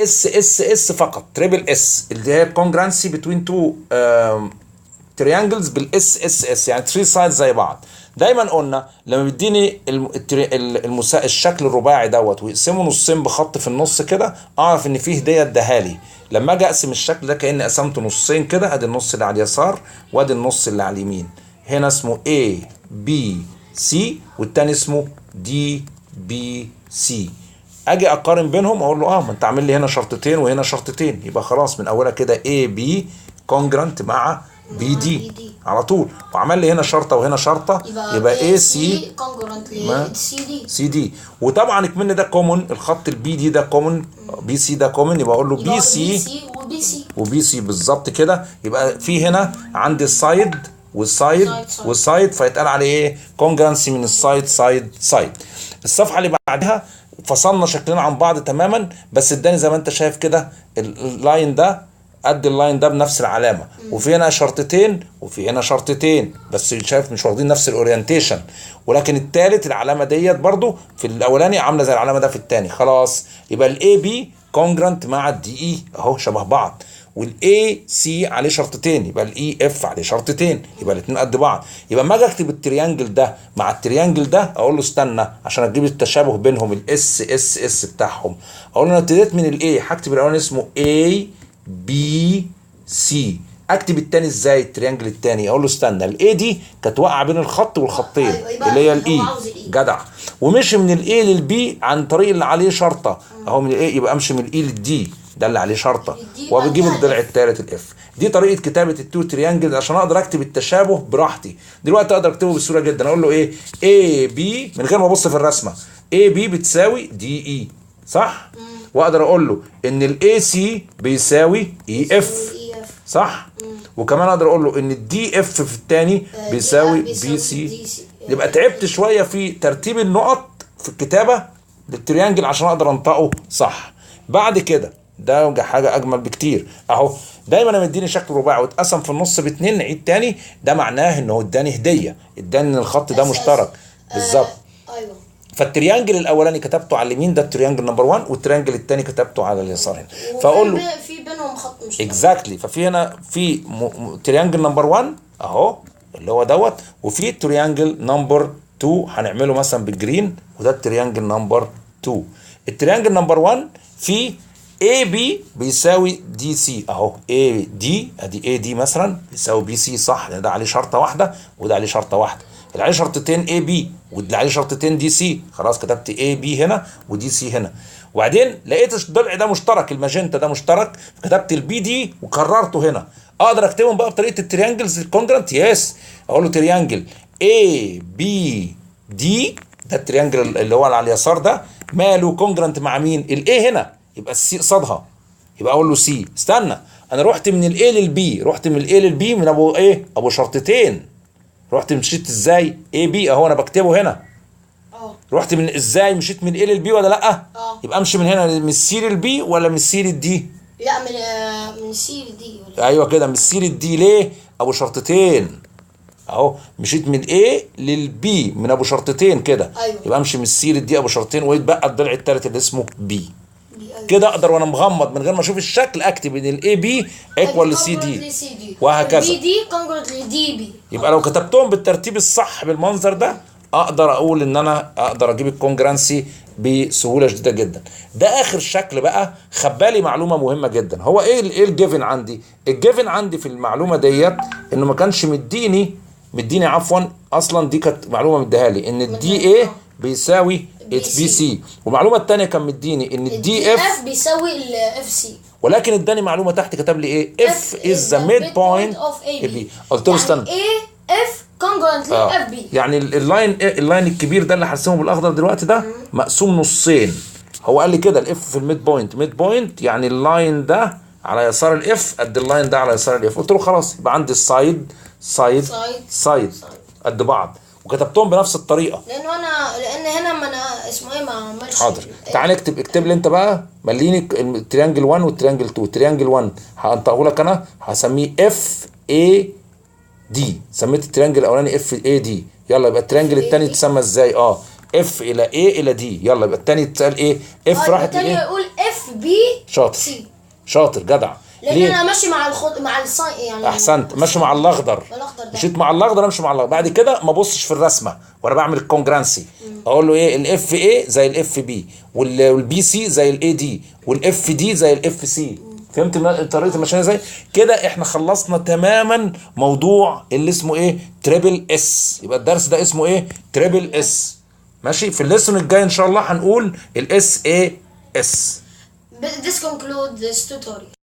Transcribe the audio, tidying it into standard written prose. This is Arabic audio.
اس فقط، تريبل اس اللي هي كونجرانسي بتوين تو تريانجلز بالاس يعني 3 سايدز زي بعض. دايما قلنا لما بيديني الشكل الرباعي دوت ويقسمه نصين بخط في النص كده، اعرف ان فيه هديه اداهالي. لما اجي اقسم الشكل ده كاني قسمته نصين كده، ادي النص اللي على اليسار وادي النص اللي على اليمين. هنا اسمه A B C والتاني اسمه D B C. اجي اقارن بينهم اقول له ما انت عامل لي هنا شرطتين وهنا شرطتين، يبقى خلاص من اولها كده A B كونجرانت مع بي دي على طول، وعمل لي هنا شرطه وهنا شرطه، يبقى اي سي سي دي. وطبعا كمان ده كومن، الخط البي دي ده كومن، بي سي ده كومن، يبقى اقول له بي سي وبي سي بالظبط كده. يبقى في هنا عندي السايد والسايد فيتقال عليه ايه؟ كونجرانسي من السايد سايد. الصفحه اللي بعدها فصلنا شكلنا عن بعض تماما، بس اداني زي ما انت شايف كده اللاين ده قد اللاين ده بنفس العلامه، وفي هنا شرطتين وفي هنا شرطتين، بس شايف مش واخدين نفس الاورينتيشن. ولكن الثالث العلامه ديت برضو في الاولاني عامله زي العلامه ده في الثاني. خلاص يبقى الاي بي كونجرانت مع الدي اي اهو شبه بعض، والاي سي عليه شرطتين، يبقى الاي اف عليه شرطتين، يبقى الاثنين قد بعض. يبقى اما اجي اكتب التريانجل ده مع التريانجل ده اقول له استنى عشان اجيب التشابه بينهم، الاس بتاعهم. اقول له انا ابتديت من الاي، هكتب الاولاني اسمه اي بي سي. اكتب التاني ازاي؟ التريانجل التاني اقول له استنى، الاي دي كانت واقعه بين الخط والخطين اللي هي الاي، جدع. ومشي من الاي للبي عن طريق اللي عليه شرطه اهو من الاي، يبقى امشي من الاي للدي ده اللي عليه شرطه، وبجيب الضلع الثالث الاف. دي طريقه كتابه التو تريانجل عشان اقدر اكتب التشابه براحتي. دلوقتي اقدر اكتبه بسهوله جدا، اقول له ايه؟ اي بي من غير ما ابص في الرسمه، اي بي بتساوي دي اي صح؟ واقدر اقول له ان الاي سي بيساوي اي اف صح؟ وكمان اقدر اقول له ان الدي اف في الثاني بيساوي بي سي. يبقى تعبت شويه في ترتيب النقط في الكتابه للتريانجل عشان اقدر انطقه صح. بعد كده ده حاجه اجمل بكتير اهو، دايما لما يديني شكل رباعي واتقسم في النص باتنين نعيد تاني، ده معناه ان هو اداني هديه، اداني ان الخط ده مشترك بالظبط. ايوه. فالتريانجل الاولاني كتبته على اليمين ده التريانجل نمبر 1، والتريانجل الثاني كتبته على اليسار هنا. فاقول له في بينهم خط مشترك اكزاكتلي. ففي هنا في تريانجل نمبر 1 اهو اللي هو دوت، وفي تريانجل نمبر 2 هنعمله مثلا بالجرين، وده التريانجل نمبر 2. التريانجل نمبر 1 في اي بي بيساوي دي سي اهو، اي دي ادي اي دي مثلا بيساوي بي سي صح، ده عليه شرطه واحده وده عليه شرطه واحده، اللي عليه شرطتين اي بي واللي عليه شرطتين دي سي. خلاص كتبت اي بي هنا ودي سي هنا. وبعدين لقيت الضلع ده مشترك، الماجنتا ده مشترك، فكتبت البي دي وكررته هنا. اقدر اكتبهم بقى بطريقه التريانجلز الكونجرانت. يس اقول له تريانجل اي بي دي، ده التريانجل اللي هو على اليسار ده ماله كونجرانت مع مين؟ الاي هنا، يبقى السي قصادها، يبقى اقول له سي. استنى انا رحت من الاي للبي، رحت من الاي للبي من ابو ايه؟ ابو شرطتين. رحت مشيت ازاي؟ اي بي اهو انا بكتبه هنا. رحت من ازاي؟ مشيت من ايه للبي ولا لا؟ يبقى امشي من هنا من السي للبي ولا من السي للدي؟ لا من السي للدي. ايوه كده من السي للدي. ليه؟ ابو شرطتين اهو، مشيت من ايه للبي من ابو شرطتين كده. أيوة. يبقى امشي من السي للدي ابو شرطتين، ويتبقى الضلع الثالث اللي اسمه بي. كده اقدر وانا مغمض من غير ما اشوف الشكل اكتب ان الاي بي ايكوال لسي دي وهكذا. البي دي كونجرانت لدي بي. يبقى لو كتبتهم بالترتيب الصح بالمنظر ده اقدر اقول ان انا اقدر اجيب الكونجرانسي بسهوله شديده جدا. ده اخر شكل بقى خبالي معلومه مهمه جدا. هو ايه الجيفن عندي؟ الجيفن عندي في المعلومه ديت انه ما كانش مديني عفوا، اصلا دي كانت معلومه مديها لي ان الدي اي بيساوي اتش بي سي، والمعلومه الثانيه كان مديني ان الدي اف بيساوي الاف سي، ولكن اداني معلومه تحت كتب لي ايه؟ اف از ذا ميد بوينت اوف اي بي. قلت له استنى اي اف كونجرانت لاف بي، يعني اللاين الكبير ده اللي هرسمه بالاخضر دلوقتي ده مقسوم نصين. هو قال لي كده الاف في الميد بوينت يعني اللاين ده على يسار الاف قد اللاين ده على يسار الاف. قلت له خلاص يبقى عندي السايد قد بعض، وكتبتهم بنفس الطريقه لان هنا ما انا اسمه ايه ما عملش. حاضر تعال اكتب لي انت بقى، مليني التريانجل 1 والتريانجل 2. تريانجل 1 هنطقه لك انا هسميه اف اي دي، سميت التريانجل الاولاني اف اي دي. يلا يبقى التريانجل الثاني يتسمى ازاي؟ اف الى اي الى دي. يلا يبقى الثاني يتسال ايه؟ اف راحت الثاني يقول اف اف بي شاطر سي. شاطر جدع. لان انا ماشي مع مع الصاي يعني. احسنت، ماشي مع الاخضر. مشيت مع الاخضر، امشي مع الاخضر. بعد كده ما ابصش في الرسمه وانا بعمل الكونجرانسي، اقول له ايه؟ الاف اي زي الاف بي، والبي سي زي الاي دي، والاف دي زي الاف سي. فهمت طريقه المشي ازاي؟ كده احنا خلصنا تماما موضوع اللي اسمه ايه؟ تريبل اس. يبقى الدرس ده اسمه ايه؟ تريبل اس. ماشي. في الليسون الجاي ان شاء الله هنقول الاس اي اس. This concludes this tutorial.